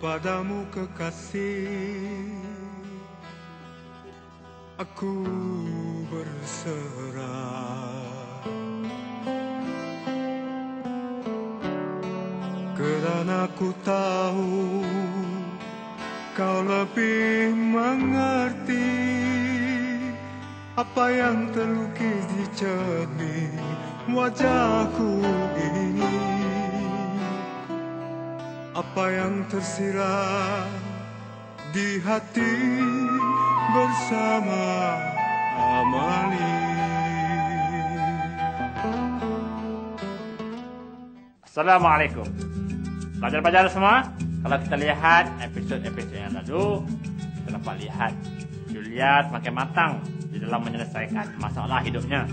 Padamu kekasih, aku berserah. Kerana ku tahu kau lebih mengerti apa yang terlukis di cermin wajahku ini, apa yang tersirat di hati bersama Amali. Assalamualaikum pelajar-pelajar semua. Kalau kita lihat episod-episod yang lalu, kita dapat lihat Julia semakin matang di dalam menyelesaikan masalah hidupnya.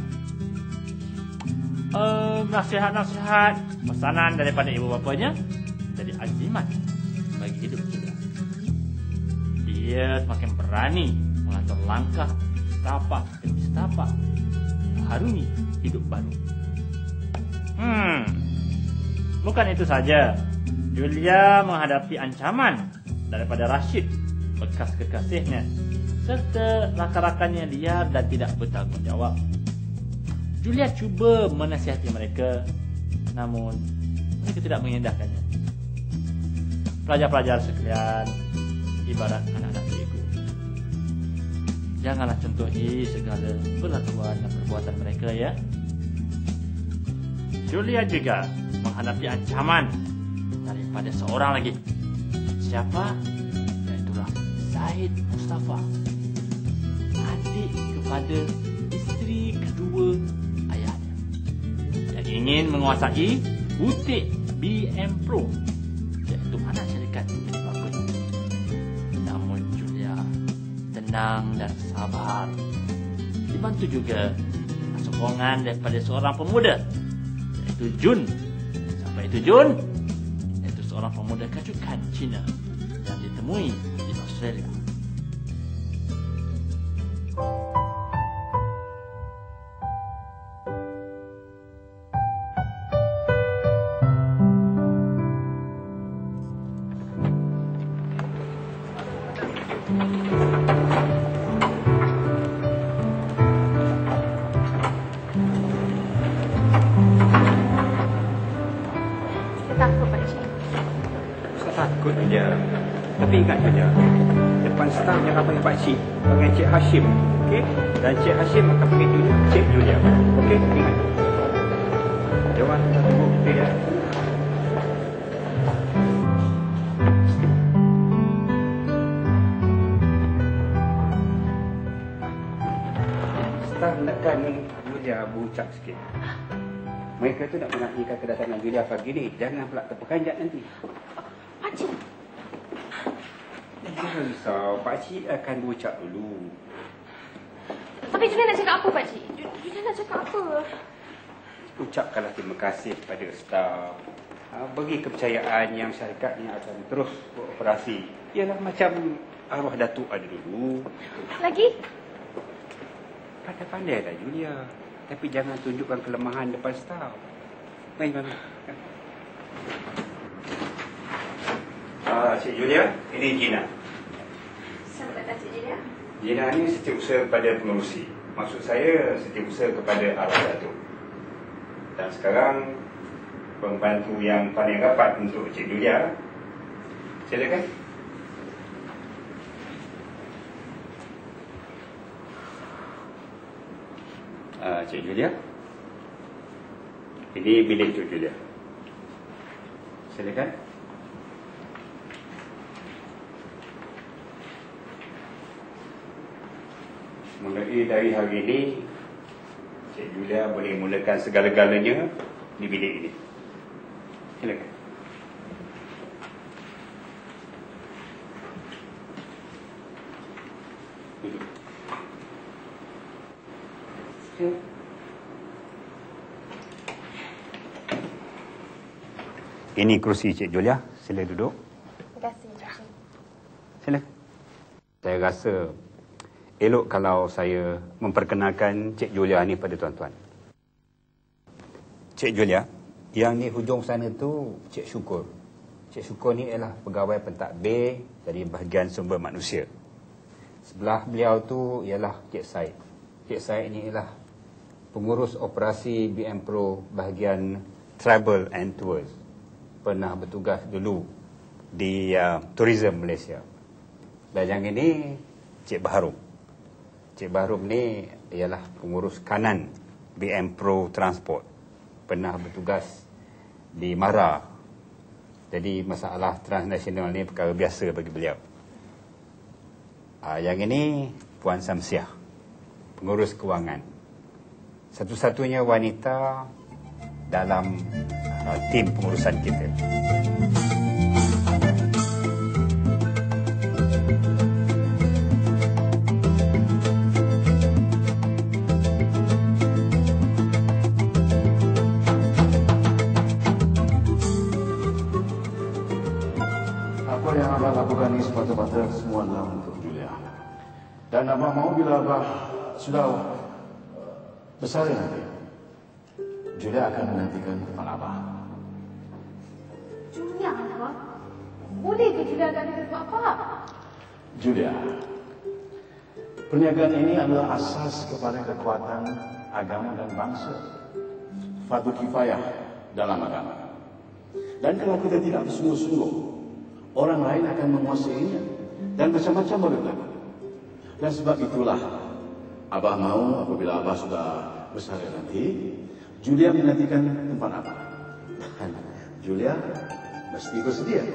Nasihat-nasihat pesanan daripada ibu bapanya jadi azimat bagi hidup Julia. Dia semakin berani mengatur langkah setapak demi setapak mengharungi hidup baru. Bukan itu saja, Julia menghadapi ancaman daripada Rashid, bekas kekasihnya, serta rakan-rakannya liar dan tidak bertanggungjawab. Julia cuba menasihati mereka, namun mereka tidak mengindahkannya. Pelajar-pelajar sekalian, ibarat anak-anak cikgu, janganlah contohi segala perlakuan dan perbuatan mereka, ya. Julia juga menghadapi ancaman daripada seorang lagi. Siapa? Iaitulah Zaid Mustafa, adik kepada isteri kedua ayahnya, yang ingin menguasai butik BM Pro, iaitu anak syarikat milik bapanya. Namun Julia tenang dan sabar, dibantu juga sokongan daripada seorang pemuda, iaitu Jun. Siapa itu Jun? Iaitu seorang pemuda kacukan Cina yang ditemui di Australia. Takut je. Tapi ingat je, depan staf jangan panggil Pakcik, panggil Cik Hashim, okey? Dan Cik Hashim akan panggil Julia Cik Julia, okey? Ingat. Jom kita tunggu kita ya. Staf nakkan Julia berucap sikit. Mereka tu nak menafikan kedatangan Julia pagi ni. Jangan pula terperanjat nanti. Pakcik. Jangan risau, Pakcik akan berucap dulu. Tapi Julia nak cakap apa, Pakcik? Julia nak cakap apa? Ucapkanlah terima kasih kepada staf. Bagi kepercayaan yang syarikatnya akan terus beroperasi. Ialah macam arwah Datuk ada dulu. Lagi? Pandai-pandailah Julia. Tapi jangan tunjukkan kelemahan depan staf. Mari. Cik Julia, ini Gina. Selamat datang, Cik Julia. Gina ni setiausaha kepada pengurusi. Maksud saya setiausaha kepada arwah Datuk. Dan sekarang pembantu yang paling rapat untuk Cik Julia. Silakan. Cik Julia, ini bilik Cik Julia. Silakan. Mulai dari hari ini, Cik Julia boleh mulakan segala-galanya di bilik ini. Silakan. Duduk. Ini kerusi Cik Julia. Sila duduk. Terima kasih, Cik. Sila. Saya rasa elok kalau saya memperkenalkan Cik Julia ni pada tuan-tuan. Cik Julia, yang di hujung sana tu Cik Syukur. Cik Syukur ni ialah pegawai pentadbir dari bahagian sumber manusia. Sebelah beliau tu ialah Cik Said. Cik Said ni ialah pengurus operasi BM Pro bahagian Travel and Tours. Pernah bertugas dulu di Tourism Malaysia. Dan yang ini Cik Baharum. Cik Baharum ni ialah pengurus kanan BM Pro Transport. Pernah bertugas di MARA. Jadi masalah transnasional ni perkara biasa bagi beliau. Yang ini Puan Samsiah, pengurus kewangan. Satu-satunya wanita dalam tim pengurusan kita. Apa yang Abah lakukan ini semata-mata semua adalah untuk Julia. Dan Abah mahu bila Abah sudah besar nanti, Julia akan menantikan tempat Abah. Julia, Abah? Boleh ke Julia ganti tempat apa? Julia, perniagaan ini adalah asas kepada kekuatan agama dan bangsa. Fardu kifayah dalam agama. Dan kalau kita tidak bersungguh-sungguh, orang lain akan menguasainya dan macam-macam boleh berlaku. Dan sebab itulah Abah mahu apabila Abah sudah besar nanti, Julia menantikan tempat Abah. Dan Julia mesti bersedia.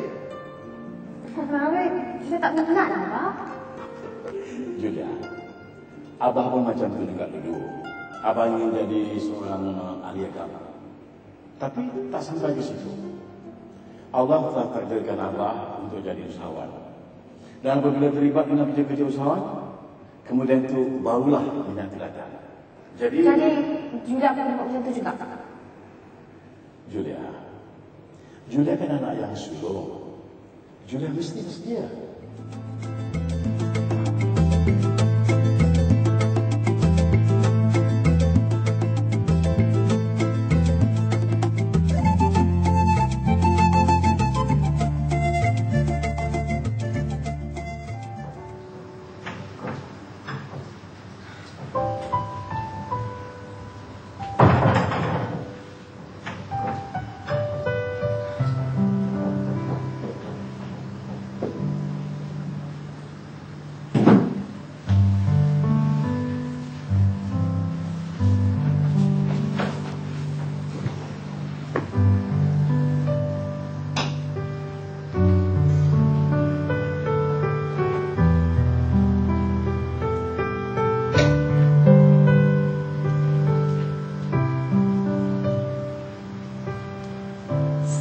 Julia tak minat, Abah. Julia, Abah pun macam tu juga dulu. Abah ingin jadi seorang ahli agama. Tapi tak sampai ke situ. Allah telah takdirkan Abah untuk jadi usahawan. Dan apabila terlibat dengan kerja-kerja usahawan, kemudian itu barulah minat datang. Jadi Julia akan buat macam tu juga. Julia kan anak yang sulung. Julia mesti bersedia.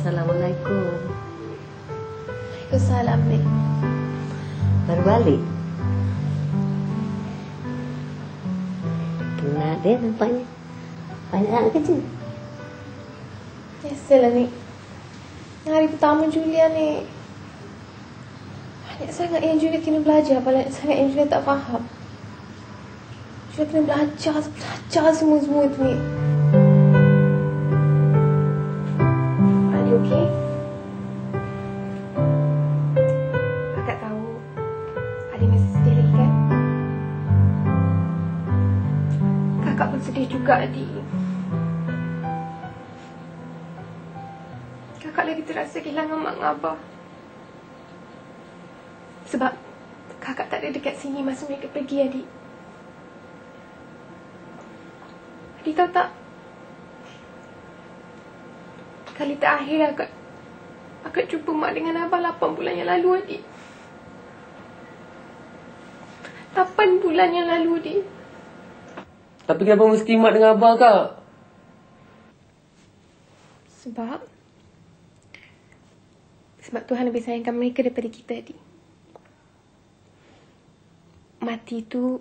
Assalamualaikum. Waalaikumsalam, Nek. Baru balik. Penat dia nampaknya. Banyak anak kecil. Biasalah, Nek. Hari pertama Julia, Nek. Banyak sangat yang Julia kena belajar. Banyak sangat yang Julia tak faham. Julia kena belajar semua tu, Nek. Are you okay? Kakak tahu Adik masih sedih lagi kan? Kakak pun sedih juga, Adik. Kakak lagi terasa kehilangan mak dan abah. Sebab kakak tak ada dekat sini masa mereka pergi, Adik. Adik tahu tak? Kali terakhir akak jumpa mak dengan abah 8 bulan yang lalu, Adik. 8 bulan yang lalu, Adik. Tapi kenapa mesti mak dengan abah, Kak? Sebab Tuhan lebih sayangkan mereka daripada kita, Adik. Mati itu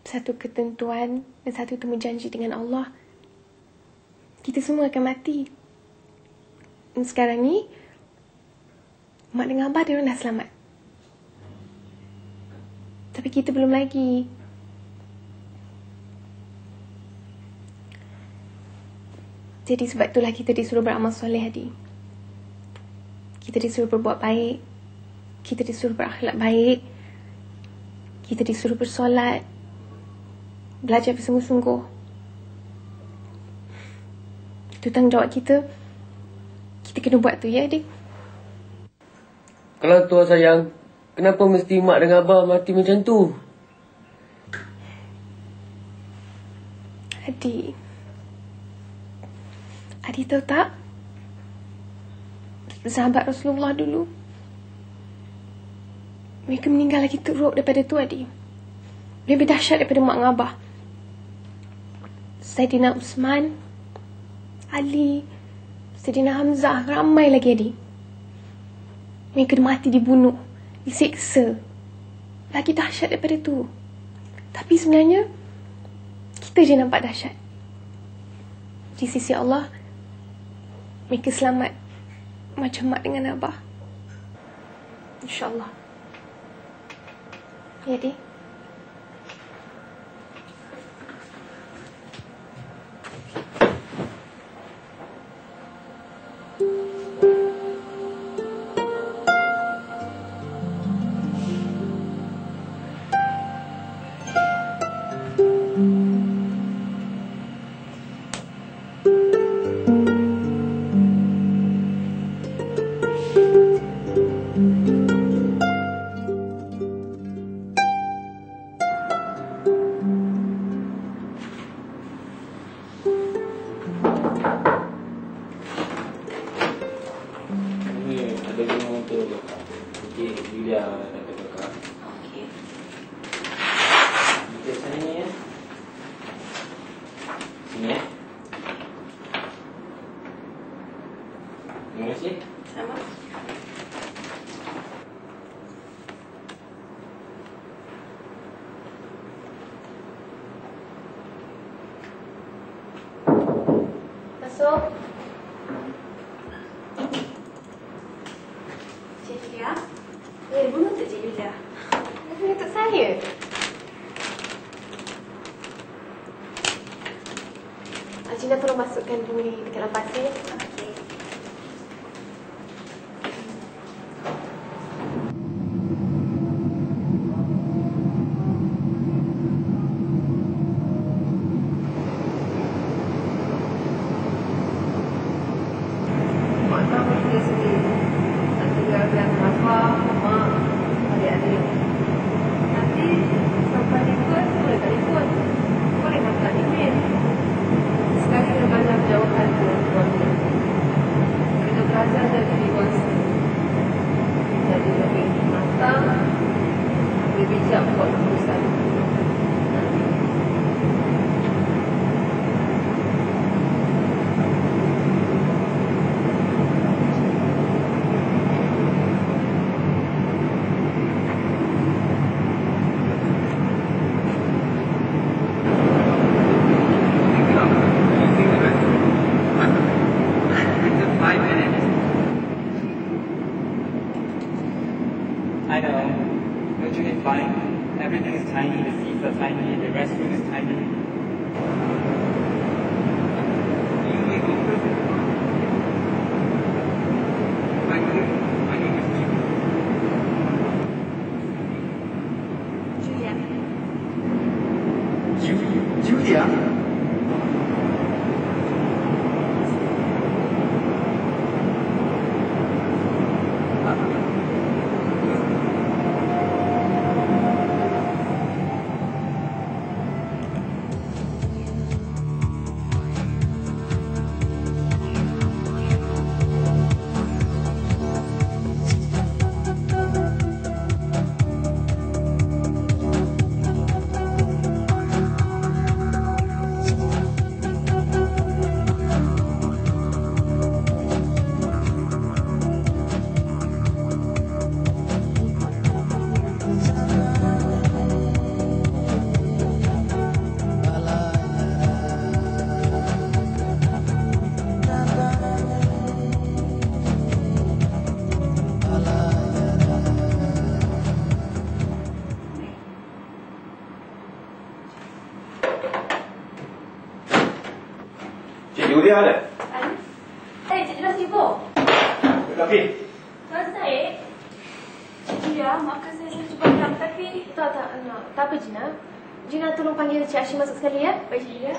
satu ketentuan dan satu temu janji dengan Allah. Kita semua akan mati. Dan sekarang ni mak dengan abah dia orang dah selamat. Tapi kita belum lagi. Jadi sebab itulah kita disuruh beramal soleh, Adik. Kita disuruh berbuat baik. Kita disuruh berakhlak baik. Kita disuruh bersolat. Belajar bersungguh-sungguh. Itu tanggungjawab kita. Kita kena buat tu, ya adik? Kalau tuan sayang, kenapa mesti mak dengan abah mati macam tu? Adik tahu tak? Sahabat Rasulullah dulu, mereka meninggal lagi teruk daripada tu, adik. Lebih dahsyat daripada mak dengan abah. Saidina Usman, Ali, Saidina Hamzah, ramai lagi, adik. Mereka mati dibunuh, diseksa. Lagi dahsyat daripada tu. Tapi sebenarnya kita je nampak dahsyat. Di sisi Allah, mereka selamat macam mak dengan abah. InsyaAllah. Ya, Dik? Terima kasih. Sama. Masuk. Cik Julia. Bunga untuk Cik Julia. Ini untuk saya. Cina tolong masukkan bunga ni dekat dalam pasir. Okey. Mak tahu dia sendiri. Tak tinggalkan abah, mak, adik-adik. Nanti sampai telefon, boleh telefon. Boleh hantar email. Sekarang kita belajar berjauhan dengan keluarga. Kita belajar jadi dewasa. Jadi lebih matang, lebih bijak buat keputusan. I know. Don't you get fine? Everything is tiny. The seats are tiny. The restroom is tiny. You make it perfect. My name is Julia. Julia? Cik Julia ada? Cik Julia sibuk. Tapi, Tuan Syed. Ya, maafkan saya cuba bilang tapi... Tak apa Gina. Gina tolong panggil Cik Hashim masuk sekali ya. Baik, ya.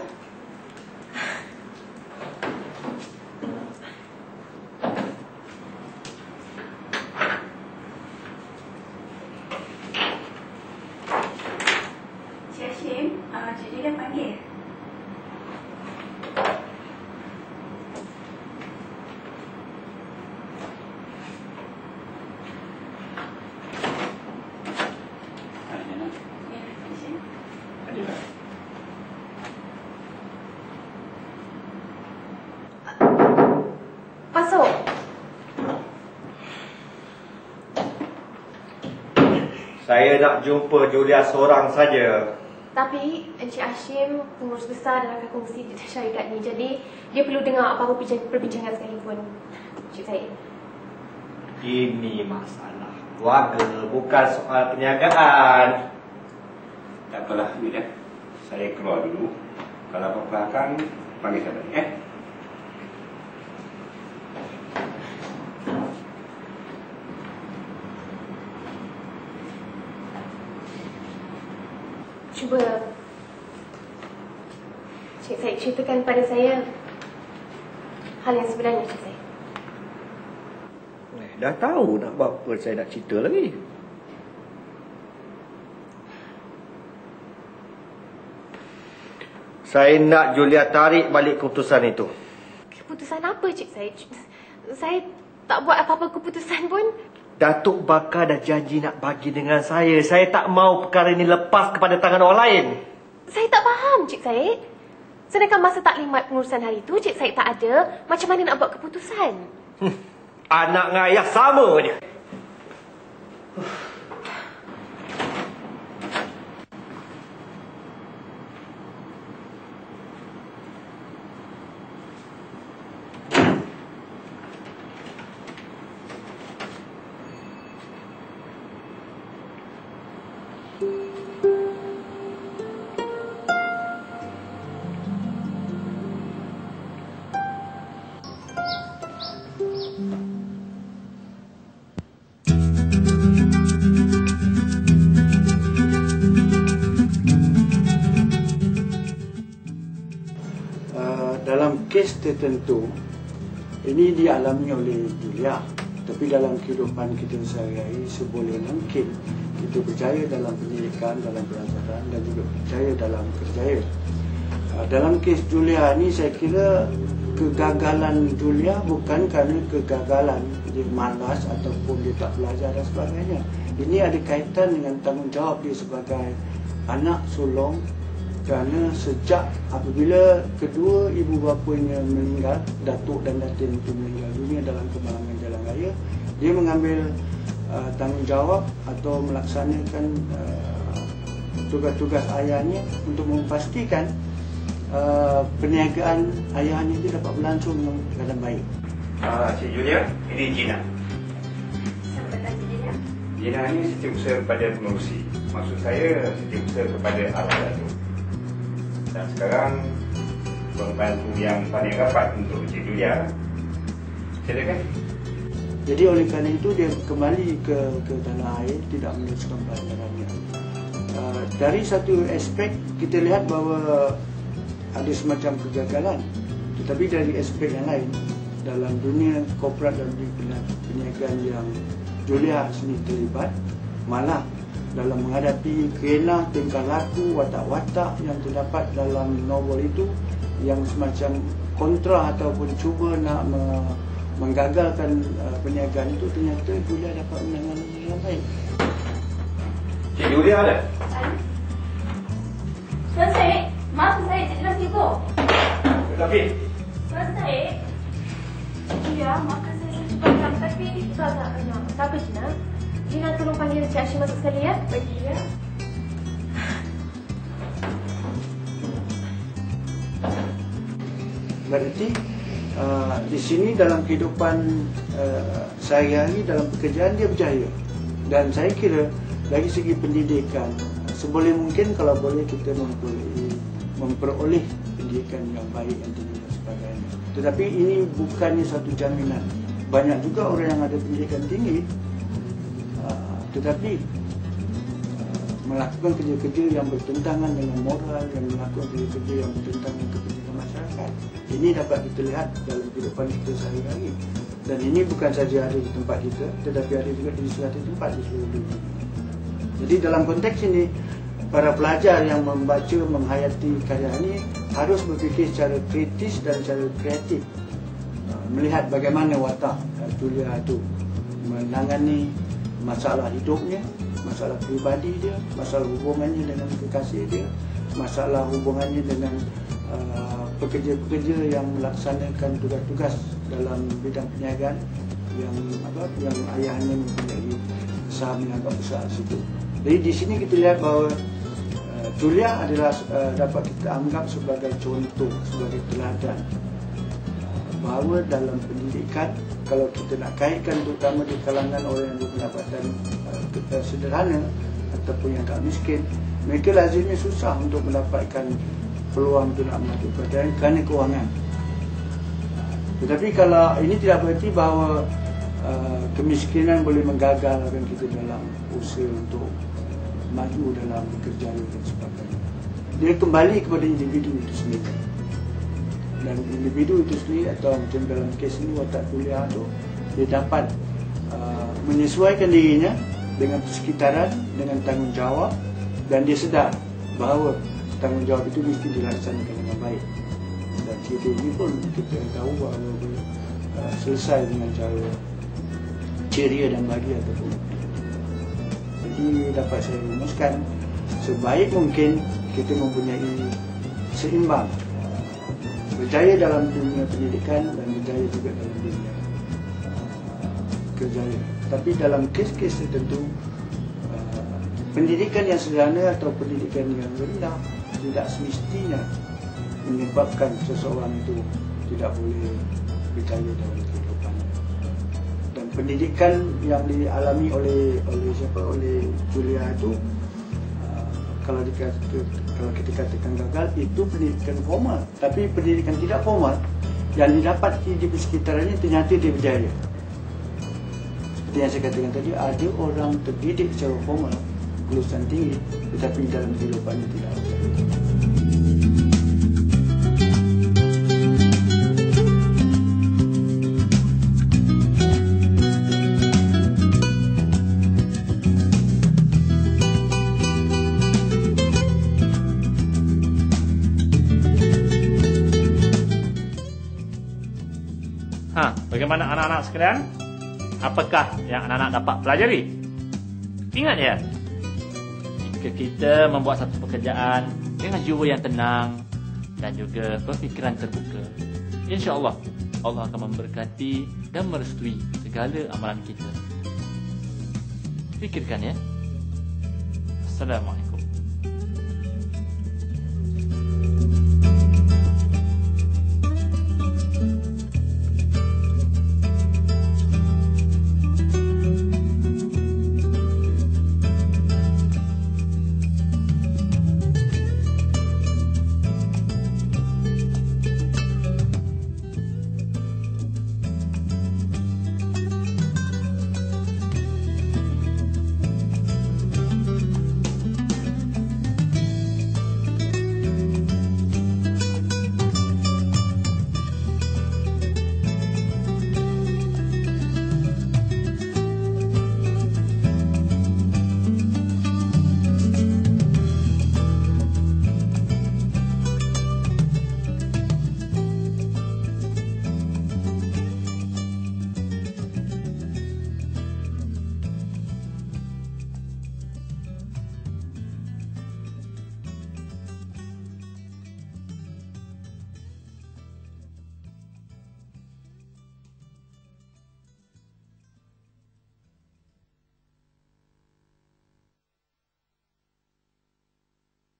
Cik Hashim, Cik Julia panggil. Masuk. Saya nak jumpa Julia seorang saja. Tapi Encik Hashim pengurus besar dalam kongsi syarikat ni. Jadi dia perlu dengar apa-apa perbincangan sekalipun. Cik Syed. Ini masalah keluarga, bukan soal perniagaan. Tak apalah, Julia. Saya keluar dulu. Kalau apa-apa akan panggil saya balik, Cuba Cik Syed ceritakan pada saya hal yang sebenarnya, Cik Syed. Dah tahu nak buat apa saya nak cerita lagi. Saya nak Julia tarik balik keputusan itu. Keputusan apa, Cik Syed? Saya tak buat apa-apa keputusan pun. Datuk Bakar dah janji nak bagi dengan saya. Saya tak mau perkara ini lepas kepada tangan orang lain. Saya tak faham, Cik Syed. Sedangkan masa taklimat pengurusan hari itu, Cik Syed tak ada. Macam mana nak buat keputusan? Anak dengan ayah sama je. Dalam kes tertentu, ini dialami oleh Julia. Tapi dalam kehidupan kita sehari-hari, seboleh mungkin kita berjaya dalam pendidikan, dalam pelajaran dan juga berjaya dalam kerjaya. Dalam kes Julia ni, saya kira kegagalan Julia bukan kerana kegagalan dia malas ataupun dia tak belajar dan sebagainya. Ini ada kaitan dengan tanggungjawab dia sebagai anak sulung. Kerana sejak apabila kedua ibu bapanya meninggal, datuk dan datin itu meninggal dunia dalam kemalangan jalan raya, dia mengambil tanggungjawab atau melaksanakan tugas-tugas ayahnya untuk memastikan perniagaan ayahnya itu dapat berlangsung dengan keadaan baik. Cik Julia, ini Gina. Selamat datang, Cik Julia. Gina ini setiausaha kepada pengurusi. Maksud saya setiausaha kepada arwah datuk. Dan sekarang pembantu yang paling rapat untuk Cik Julia. Silakan. Jadi oleh kerana itu dia kembali ke tanah air, tidak meneruskan pelajarannya. Dari satu aspek kita lihat bahawa ada semacam kegagalan, tetapi dari aspek yang lain dalam dunia korporat dan perniagaan yang Julia sendiri terlibat, malah dalam menghadapi kerana tingkah laku, watak-watak yang terdapat dalam novel itu yang semacam kontra ataupun cuba nak menggagalkan perniagaan itu, ternyata Julia dapat menangani dengan baik. Cik Julia ada? Tuan Syed, maaf saya tidak sibuk. Tapi Tuan Syed. Ya, maafkan saya cuba bilang tapi... Tak apa, Gina. Gina tolong panggil Cik Hashim masuk sekali ya. Baik, ya. Berarti di sini dalam kehidupan sehari-hari dalam pekerjaan dia berjaya. Dan saya kira dari segi pendidikan, seboleh mungkin kalau boleh kita memperoleh pendidikan yang baik dan sebagainya. Tetapi ini bukannya satu jaminan banyak juga orang yang ada pendidikan tinggi tetapi melakukan kerja-kerja yang bertentangan dengan moral, yang melakukan kerja-kerja yang bertentangan dengan kepentingan masyarakat. Ini dapat kita lihat dalam kehidupan kita sehari-hari. Dan ini bukan saja ada di tempat kita, tetapi ada juga di suatu tempat di seluruh dunia. Jadi dalam konteks ini, para pelajar yang membaca, menghayati karya ini harus berfikir secara kritis dan secara kreatif, melihat bagaimana watak Julia itu menangani masalah hidupnya, masalah pribadi dia, masalah hubungannya dengan kekasih dia, masalah hubungannya dengan pekerja-pekerja yang melaksanakan tugas-tugas dalam bidang perniagaan yang ayahnya mempunyai saham yang agak besar situ. Jadi di sini kita lihat bahawa Julia adalah dapat kita anggap sebagai contoh, sebagai teladan bahawa dalam pendidikan, kalau kita nak kaitkan terutama di kalangan orang yang berpendapatan sederhana ataupun yang tak miskin, mereka lazimnya susah untuk mendapatkan peluang untuk nak melanjutkan perjalanan kerana kewangan. Tetapi kalau ini tidak berarti bahawa kemiskinan boleh menggagalkan kita dalam usaha untuk maju dalam bekerja dan sebagainya. Dia kembali kepada individu itu sendiri. Dan individu itu sendiri atau macam dalam kes ini watak Julia itu, dia dapat menyesuaikan dirinya dengan persekitaran, dengan tanggungjawab, dan dia sedar bahawa tanggungjawab itu mesti dilaksanakan dengan baik. Dan cerita ini pun kita tahu bahawa selesai dengan cara ceria dan bahagia ataupun. Jadi dapat saya rumuskan, sebaik mungkin kita mempunyai seimbang, berjaya dalam dunia pendidikan dan berjaya juga dalam dunia kerjaya. Tapi dalam kes-kes tertentu, pendidikan yang sederhana atau pendidikan yang rendah tidak semestinya menyebabkan seseorang itu tidak boleh berjaya dalam kehidupan. Dan pendidikan yang dialami oleh Julia itu, kalau kita katakan gagal, itu pendidikan formal. Tapi pendidikan tidak formal yang didapat di persekitarannya ternyata dia berjaya. Seperti yang saya katakan tadi, ada orang terdidik secara formal, kelulusan tinggi, tetapi dalam kehidupannya tidak berjaya. Bagaimana anak-anak sekalian? Apakah yang anak-anak dapat pelajari? Ingat ya, jika kita membuat satu pekerjaan dengan jiwa yang tenang dan juga berfikiran terbuka, insya-Allah Allah akan memberkati dan merestui segala amalan kita. Fikirkan ya. Assalamualaikum.